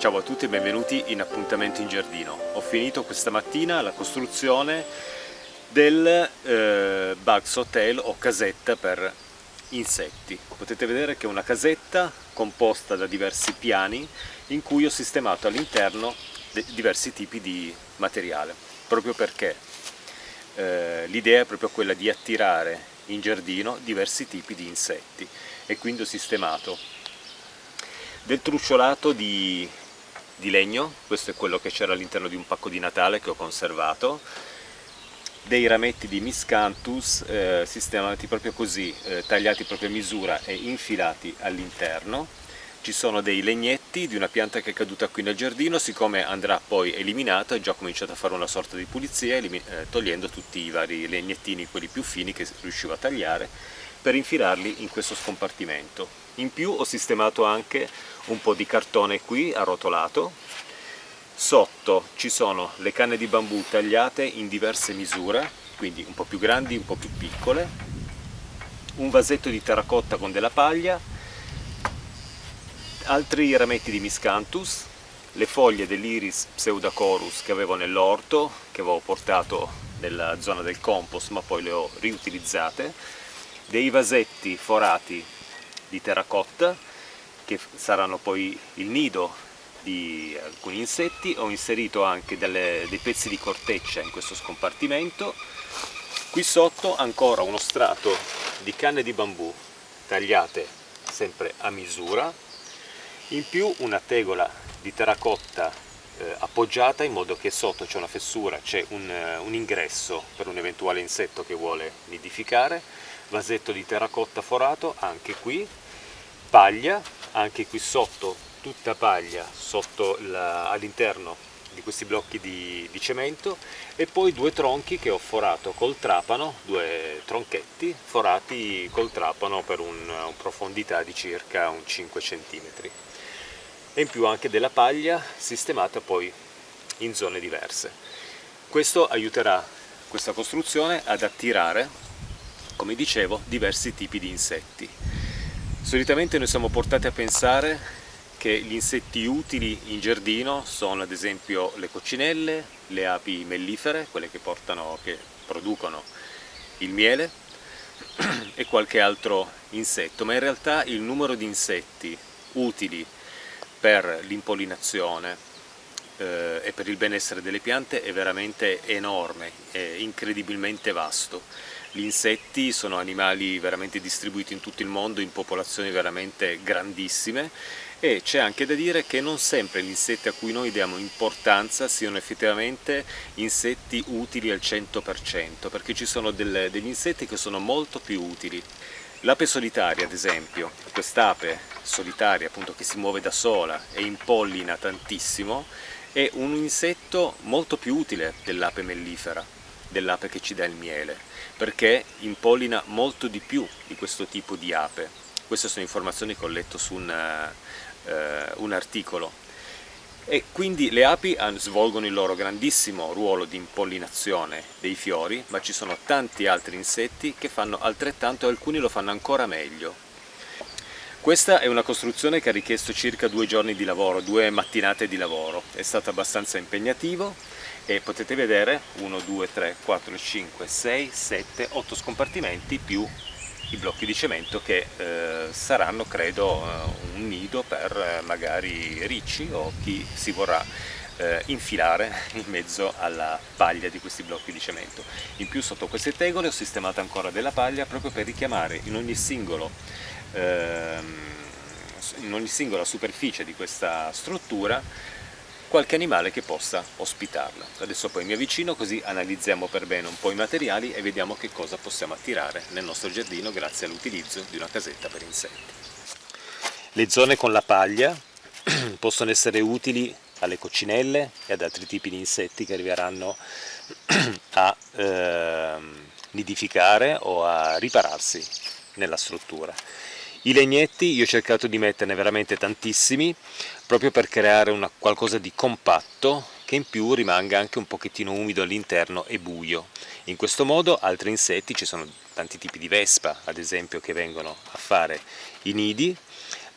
Ciao a tutti e benvenuti in Appuntamento in Giardino. Ho finito questa mattina la costruzione del Bugs Hotel o casetta per insetti. Potete vedere che è una casetta composta da diversi piani in cui ho sistemato all'interno diversi tipi di materiale, proprio perché l'idea è proprio quella di attirare in giardino diversi tipi di insetti, e quindi ho sistemato del trucciolato di legno, questo è quello che c'era all'interno di un pacco di Natale che ho conservato, dei rametti di Miscanthus sistemati proprio così, tagliati proprio a misura e infilati all'interno. Ci sono dei legnetti di una pianta che è caduta qui nel giardino, siccome andrà poi eliminata ho già cominciato a fare una sorta di pulizia togliendo tutti i vari legnettini, quelli più fini che riuscivo a tagliare, per infilarli in questo scompartimento. In più ho sistemato anche un po' di cartone qui arrotolato. Sotto ci sono le canne di bambù tagliate in diverse misure, quindi un po' più grandi, un po' più piccole, un vasetto di terracotta con della paglia, altri rametti di Miscanthus, le foglie dell'Iris pseudacorus che avevo nell'orto, che avevo portato nella zona del compost ma poi le ho riutilizzate, dei vasetti forati di terracotta che saranno poi il nido di alcuni insetti. Ho inserito anche dei pezzi di corteccia in questo scompartimento. Qui sotto ancora uno strato di canne di bambù tagliate sempre a misura, in più una tegola di terracotta appoggiata in modo che sotto c'è una fessura, c'è un ingresso per un eventuale insetto che vuole nidificare, vasetto di terracotta forato anche qui, paglia anche qui sotto, tutta paglia all'interno di questi blocchi di cemento, e poi due tronchi che ho forato col trapano, due tronchetti forati col trapano per una profondità di circa un 5 cm, e in più anche della paglia sistemata poi in zone diverse. Questo aiuterà questa costruzione ad attirare, come dicevo, diversi tipi di insetti. Solitamente noi siamo portati a pensare che gli insetti utili in giardino sono ad esempio le coccinelle, le api mellifere, quelle che producono il miele, e qualche altro insetto, ma in realtà il numero di insetti utili per l'impollinazione e per il benessere delle piante è veramente enorme, è incredibilmente vasto. Gli insetti sono animali veramente distribuiti in tutto il mondo in popolazioni veramente grandissime, e c'è anche da dire che non sempre gli insetti a cui noi diamo importanza siano effettivamente insetti utili al 100%, perché ci sono degli insetti che sono molto più utili. L'ape solitaria, ad esempio, quest'ape solitaria appunto che si muove da sola e impollina tantissimo, è un insetto molto più utile dell'ape mellifera, dell'ape che ci dà il miele, perché impollina molto di più di questo tipo di ape. Queste sono informazioni che ho letto su un articolo. E quindi le api svolgono il loro grandissimo ruolo di impollinazione dei fiori, ma ci sono tanti altri insetti che fanno altrettanto, e alcuni lo fanno ancora meglio. Questa è una costruzione che ha richiesto circa 2 giorni di lavoro, 2 mattinate di lavoro. È stato abbastanza impegnativo e potete vedere 1, 2, 3, 4, 5, 6, 7, 8 scompartimenti più i blocchi di cemento che saranno, credo, un nido per magari ricci o chi si vorrà infilare in mezzo alla paglia di questi blocchi di cemento. In più sotto queste tegole ho sistemato ancora della paglia proprio per richiamare in ogni singola superficie di questa struttura qualche animale che possa ospitarla. Adesso poi mi avvicino, così analizziamo per bene un po' i materiali e vediamo che cosa possiamo attirare nel nostro giardino grazie all'utilizzo di una casetta per insetti. Le zone con la paglia possono essere utili alle coccinelle e ad altri tipi di insetti che arriveranno a nidificare o a ripararsi nella struttura. I legnetti io ho cercato di metterne veramente tantissimi, proprio per creare qualcosa di compatto che in più rimanga anche un pochettino umido all'interno e buio. In questo modo altri insetti, ci sono tanti tipi di vespa ad esempio che vengono a fare i nidi,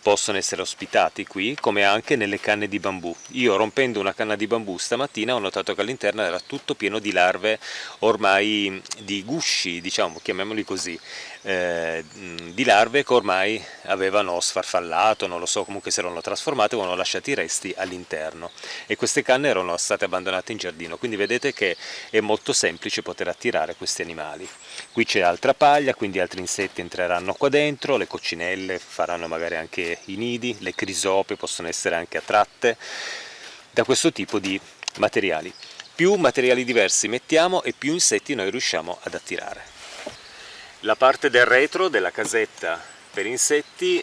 possono essere ospitati qui, come anche nelle canne di bambù. Io, rompendo una canna di bambù stamattina, ho notato che all'interno era tutto pieno di larve, ormai di gusci, diciamo, chiamiamoli così, di larve che ormai avevano sfarfallato, non lo so, comunque si erano trasformate, avevano lasciati i resti all'interno, e queste canne erano state abbandonate in giardino, quindi vedete che è molto semplice poter attirare questi animali. Qui c'è altra paglia, quindi altri insetti entreranno qua dentro, le coccinelle faranno magari anche i nidi, le crisope possono essere anche attratte da questo tipo di materiali. Più materiali diversi mettiamo e più insetti noi riusciamo ad attirare. La parte del retro della casetta per insetti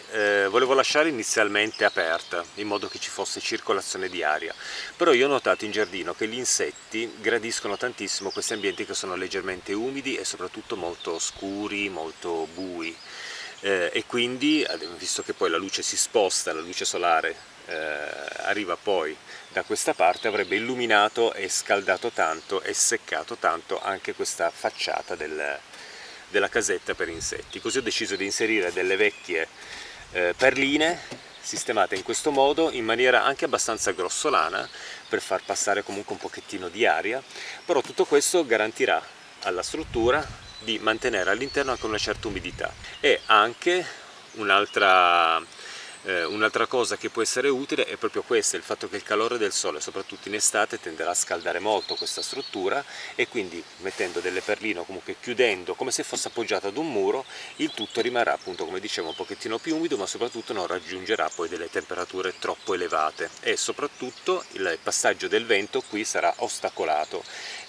volevo lasciare inizialmente aperta, in modo che ci fosse circolazione di aria, però io ho notato in giardino che gli insetti gradiscono tantissimo questi ambienti che sono leggermente umidi e soprattutto molto scuri, molto bui, e quindi, visto che poi la luce si sposta, la luce solare arriva poi da questa parte, avrebbe illuminato e scaldato tanto e seccato tanto anche questa facciata della casetta per insetti. Così ho deciso di inserire delle vecchie perline sistemate in questo modo, in maniera anche abbastanza grossolana, per far passare comunque un pochettino di aria, però tutto questo garantirà alla struttura di mantenere all'interno anche una certa umidità. E anche un'altra cosa che può essere utile è proprio questa, il fatto che il calore del sole, soprattutto in estate, tenderà a scaldare molto questa struttura, e quindi mettendo delle perline o comunque chiudendo come se fosse appoggiata ad un muro, il tutto rimarrà, appunto, come dicevo, un pochettino più umido, ma soprattutto non raggiungerà poi delle temperature troppo elevate, e soprattutto il passaggio del vento qui sarà ostacolato.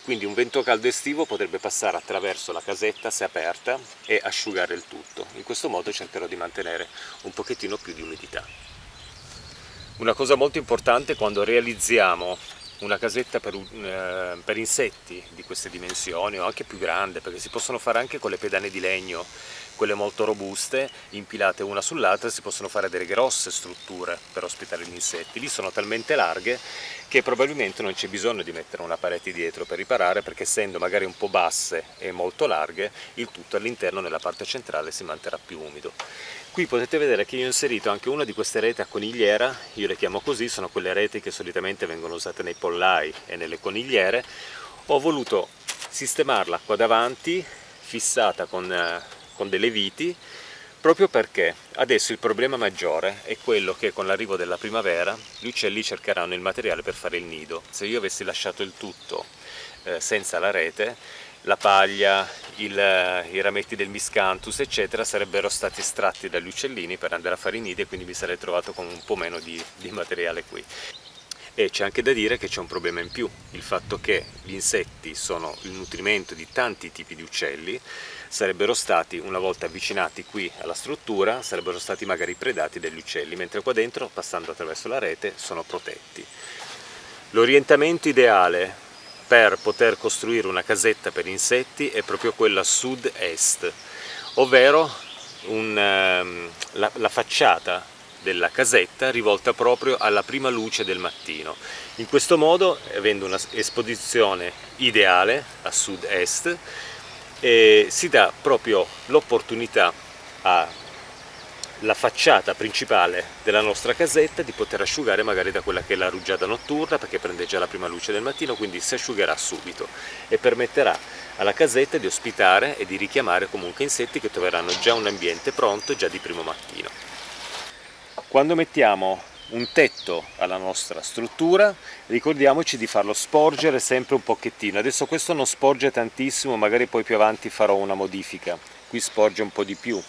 Quindi un vento caldo estivo potrebbe passare attraverso la casetta se aperta e asciugare il tutto. In questo modo cercherò di mantenere un pochettino più di umidità. Una cosa molto importante quando realizziamo una casetta per insetti di queste dimensioni, o anche più grande, perché si possono fare anche con le pedane di legno, quelle molto robuste, impilate una sull'altra, si possono fare delle grosse strutture per ospitare gli insetti. Lì sono talmente larghe che probabilmente non c'è bisogno di mettere una parete dietro per riparare, perché essendo magari un po' basse e molto larghe, il tutto all'interno, nella parte centrale, si manterrà più umido. Qui potete vedere che io ho inserito anche una di queste reti a conigliera, io le chiamo così, sono quelle reti che solitamente vengono usate nei pollai e nelle conigliere. Ho voluto sistemarla qua davanti, fissata con delle viti, proprio perché adesso il problema maggiore è quello che con l'arrivo della primavera gli uccelli cercheranno il materiale per fare il nido. Se io avessi lasciato il tutto senza la rete, la paglia, i rametti del miscanthus eccetera sarebbero stati estratti dagli uccellini per andare a fare i nidi, e quindi mi sarei trovato con un po' meno di materiale qui. E c'è anche da dire che c'è un problema in più, il fatto che gli insetti sono il nutrimento di tanti tipi di uccelli, sarebbero stati, una volta avvicinati qui alla struttura, sarebbero stati magari predati dagli uccelli, mentre qua dentro, passando attraverso la rete, sono protetti. L'orientamento ideale per poter costruire una casetta per insetti è proprio quella sud-est, ovvero la facciata della casetta rivolta proprio alla prima luce del mattino. In questo modo, avendo una esposizione ideale a sud-est, si dà proprio l'opportunità alla facciata principale della nostra casetta di poter asciugare magari da quella che è la rugiada notturna, perché prende già la prima luce del mattino, quindi si asciugherà subito e permetterà alla casetta di ospitare e di richiamare comunque insetti che troveranno già un ambiente pronto già di primo mattino. Quando mettiamo un tetto alla nostra struttura, ricordiamoci di farlo sporgere sempre un pochettino. Adesso questo non sporge tantissimo, magari poi più avanti farò una modifica, qui sporge un po' di più,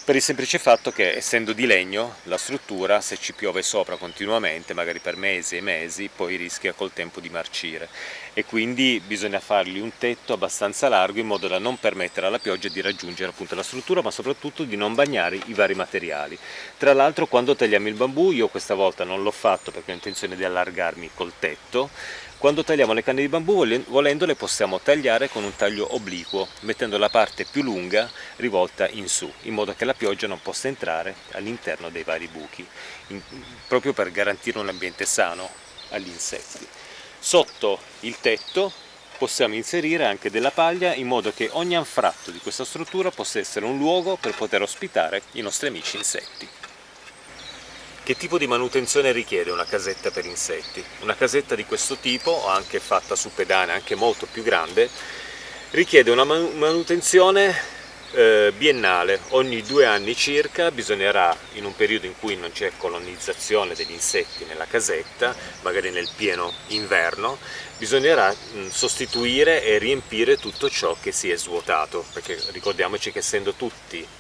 per il semplice fatto che, essendo di legno, la struttura, se ci piove sopra continuamente, magari per mesi e mesi, poi rischia col tempo di marcire, e quindi bisogna fargli un tetto abbastanza largo in modo da non permettere alla pioggia di raggiungere appunto la struttura, ma soprattutto di non bagnare i vari materiali. Tra l'altro, quando tagliamo il bambù, io questa volta non l'ho fatto perché ho intenzione di allargarmi col tetto, quando tagliamo le canne di bambù, volendo, le possiamo tagliare con un taglio obliquo, mettendo la parte più lunga rivolta in su, in modo che la pioggia non possa entrare all'interno dei vari buchi, proprio per garantire un ambiente sano agli insetti. Sotto il tetto possiamo inserire anche della paglia, in modo che ogni anfratto di questa struttura possa essere un luogo per poter ospitare i nostri amici insetti. Che tipo di manutenzione richiede una casetta per insetti? Una casetta di questo tipo, anche fatta su pedane, anche molto più grande, richiede una manutenzione biennale. Ogni 2 anni circa bisognerà, in un periodo in cui non c'è colonizzazione degli insetti nella casetta, magari nel pieno inverno, bisognerà sostituire e riempire tutto ciò che si è svuotato, perché ricordiamoci che essendo tutti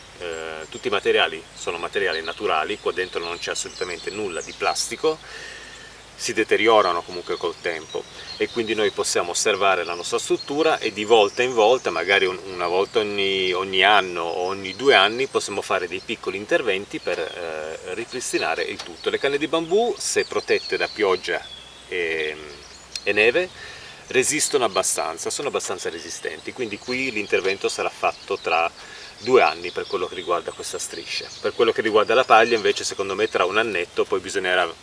i materiali sono materiali naturali, qua dentro non c'è assolutamente nulla di plastico, si deteriorano comunque col tempo e quindi noi possiamo osservare la nostra struttura e di volta in volta, magari una volta ogni anno o ogni 2 anni, possiamo fare dei piccoli interventi per ripristinare il tutto. Le canne di bambù, se protette da pioggia e neve, resistono abbastanza, sono abbastanza resistenti, quindi qui l'intervento sarà fatto tra 2 anni per quello che riguarda questa striscia. Per quello che riguarda la paglia invece secondo me tra un annetto poi bisognerà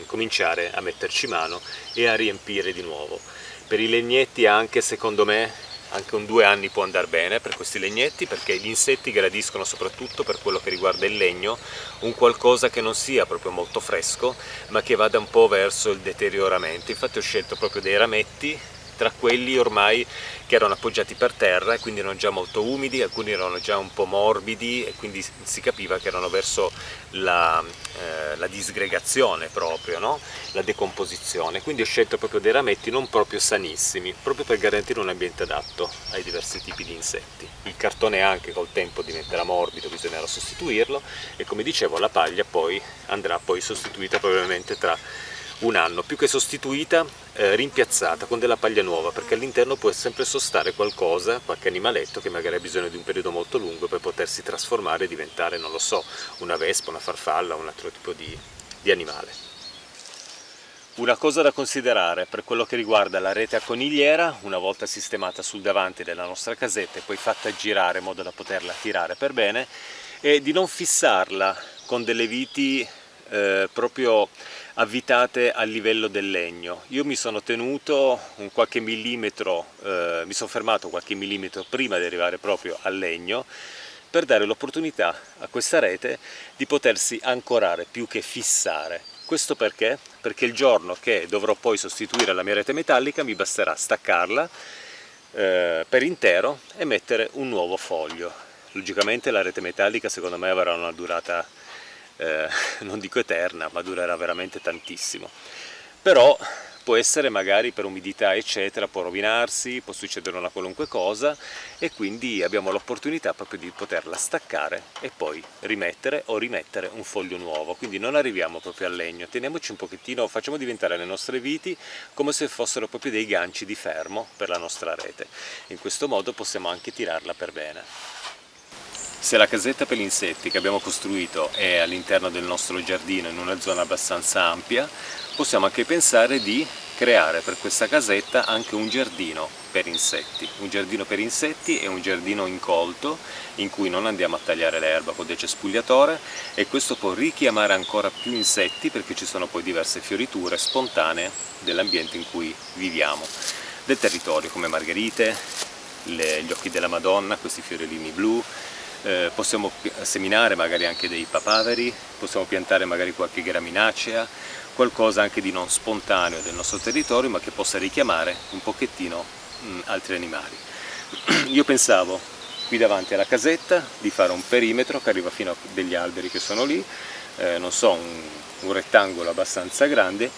cominciare a metterci mano e a riempire di nuovo. Per i legnetti anche secondo me anche un 2 anni può andare bene per questi legnetti, perché gli insetti gradiscono soprattutto per quello che riguarda il legno un qualcosa che non sia proprio molto fresco ma che vada un po' verso il deterioramento. Infatti ho scelto proprio dei rametti tra quelli ormai che erano appoggiati per terra e quindi erano già molto umidi, alcuni erano già un po' morbidi e quindi si capiva che erano verso la disgregazione proprio, no? La decomposizione. Quindi ho scelto proprio dei rametti non proprio sanissimi, proprio per garantire un ambiente adatto ai diversi tipi di insetti. Il cartone anche col tempo diventerà morbido, bisognerà sostituirlo e come dicevo la paglia poi andrà poi sostituita probabilmente tra un anno, più che sostituita, rimpiazzata con della paglia nuova, perché all'interno può sempre sostare qualcosa, qualche animaletto che magari ha bisogno di un periodo molto lungo per potersi trasformare e diventare, non lo so, una vespa, una farfalla, un altro tipo di animale. Una cosa da considerare per quello che riguarda la rete a conigliera, una volta sistemata sul davanti della nostra casetta e poi fatta girare in modo da poterla tirare per bene, è di non fissarla con delle viti proprio avvitate a livello del legno. Io mi sono tenuto un qualche millimetro, mi sono fermato qualche millimetro prima di arrivare proprio al legno per dare l'opportunità a questa rete di potersi ancorare più che fissare. Questo perché? Perché il giorno che dovrò poi sostituire la mia rete metallica mi basterà staccarla per intero e mettere un nuovo foglio. Logicamente la rete metallica secondo me avrà una durata non dico eterna, ma durerà veramente tantissimo. Però può essere magari per umidità eccetera, può rovinarsi, può succedere una qualunque cosa e quindi abbiamo l'opportunità proprio di poterla staccare e poi rimettere o rimettere un foglio nuovo. Quindi non arriviamo proprio al legno, teniamoci un pochettino, facciamo diventare le nostre viti come se fossero proprio dei ganci di fermo per la nostra rete. In questo modo possiamo anche tirarla per bene. Se la casetta per gli insetti che abbiamo costruito è all'interno del nostro giardino in una zona abbastanza ampia, possiamo anche pensare di creare per questa casetta anche un giardino per insetti. Un giardino per insetti è un giardino incolto in cui non andiamo a tagliare l'erba con decespugliatore e questo può richiamare ancora più insetti perché ci sono poi diverse fioriture spontanee dell'ambiente in cui viviamo, del territorio come margherite, gli occhi della Madonna, questi fiorellini blu. Possiamo seminare magari anche dei papaveri, possiamo piantare magari qualche graminacea, qualcosa anche di non spontaneo del nostro territorio ma che possa richiamare un pochettino altri animali. Io pensavo qui davanti alla casetta di fare un perimetro che arriva fino a degli alberi che sono lì, non so, un rettangolo abbastanza grande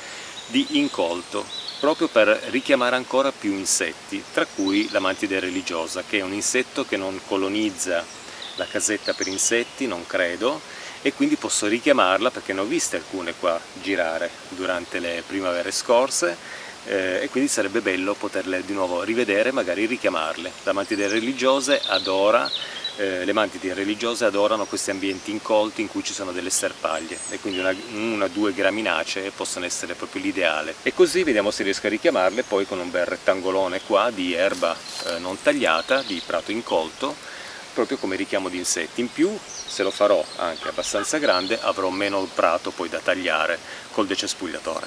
di incolto, proprio per richiamare ancora più insetti, tra cui la mantide religiosa, che è un insetto che non colonizza la casetta per insetti, non credo, e quindi posso richiamarla perché ne ho viste alcune qua girare durante le primavere scorse e quindi sarebbe bello poterle di nuovo rivedere, magari richiamarle. La mantide religiose adora, le mantide religiose adorano questi ambienti incolti in cui ci sono delle sterpaglie e quindi una o 2 graminacee possono essere proprio l'ideale. E così vediamo se riesco a richiamarle poi con un bel rettangolone qua di erba non tagliata, di prato incolto, proprio come richiamo di insetti. In più, se lo farò anche abbastanza grande, avrò meno prato poi da tagliare col decespugliatore.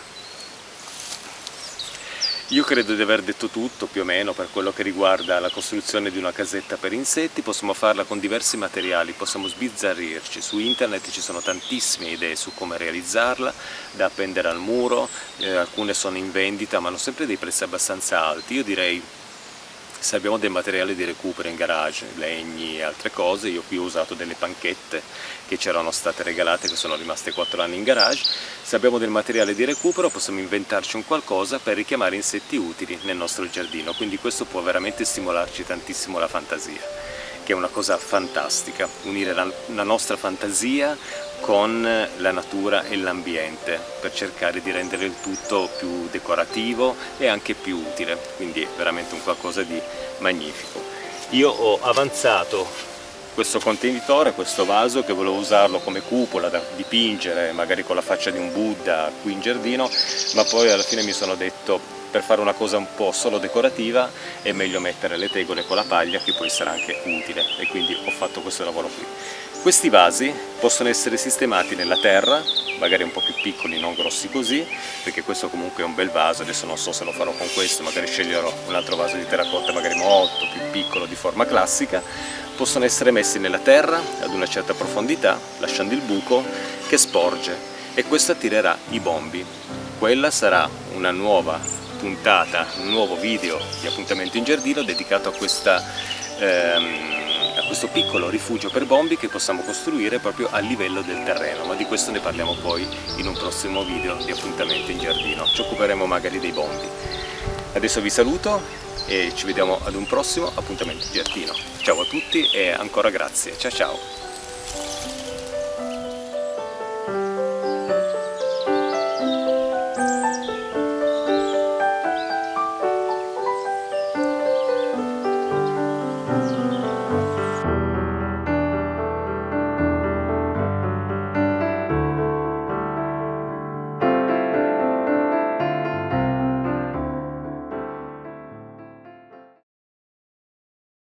Io credo di aver detto tutto più o meno per quello che riguarda la costruzione di una casetta per insetti. Possiamo farla con diversi materiali, possiamo sbizzarrirci, su internet ci sono tantissime idee su come realizzarla, da appendere al muro, alcune sono in vendita ma hanno sempre dei prezzi abbastanza alti. Io direi, se abbiamo del materiale di recupero in garage, legni e altre cose, io qui ho usato delle panchette che ci erano state regalate, che sono rimaste 4 anni in garage. Se abbiamo del materiale di recupero possiamo inventarci un qualcosa per richiamare insetti utili nel nostro giardino, quindi questo può veramente stimolarci tantissimo la fantasia, che è una cosa fantastica, unire la nostra fantasia con la natura e l'ambiente per cercare di rendere il tutto più decorativo e anche più utile, quindi è veramente un qualcosa di magnifico. Io ho avanzato questo contenitore, questo vaso, che volevo usarlo come cupola da dipingere, magari con la faccia di un Buddha qui in giardino, ma poi alla fine mi sono detto, per fare una cosa un po' solo decorativa è meglio mettere le tegole con la paglia, che poi sarà anche utile, e quindi ho fatto questo lavoro qui. Questi vasi possono essere sistemati nella terra, magari un po' più piccoli, non grossi così, perché questo comunque è un bel vaso. Adesso non so se lo farò con questo, magari sceglierò un altro vaso di terracotta magari molto più piccolo, di forma classica. Possono essere messi nella terra ad una certa profondità, lasciando il buco che sporge, e questo attirerà i bombi. Quella sarà una nuova puntata, un nuovo video di Appuntamento in Giardino dedicato a questo piccolo rifugio per bombi che possiamo costruire proprio a livello del terreno, ma di questo ne parliamo poi in un prossimo video di Appuntamento in Giardino. Ci occuperemo magari dei bombi. Adesso vi saluto e ci vediamo ad un prossimo Appuntamento in Giardino. Ciao a tutti e ancora grazie, ciao ciao!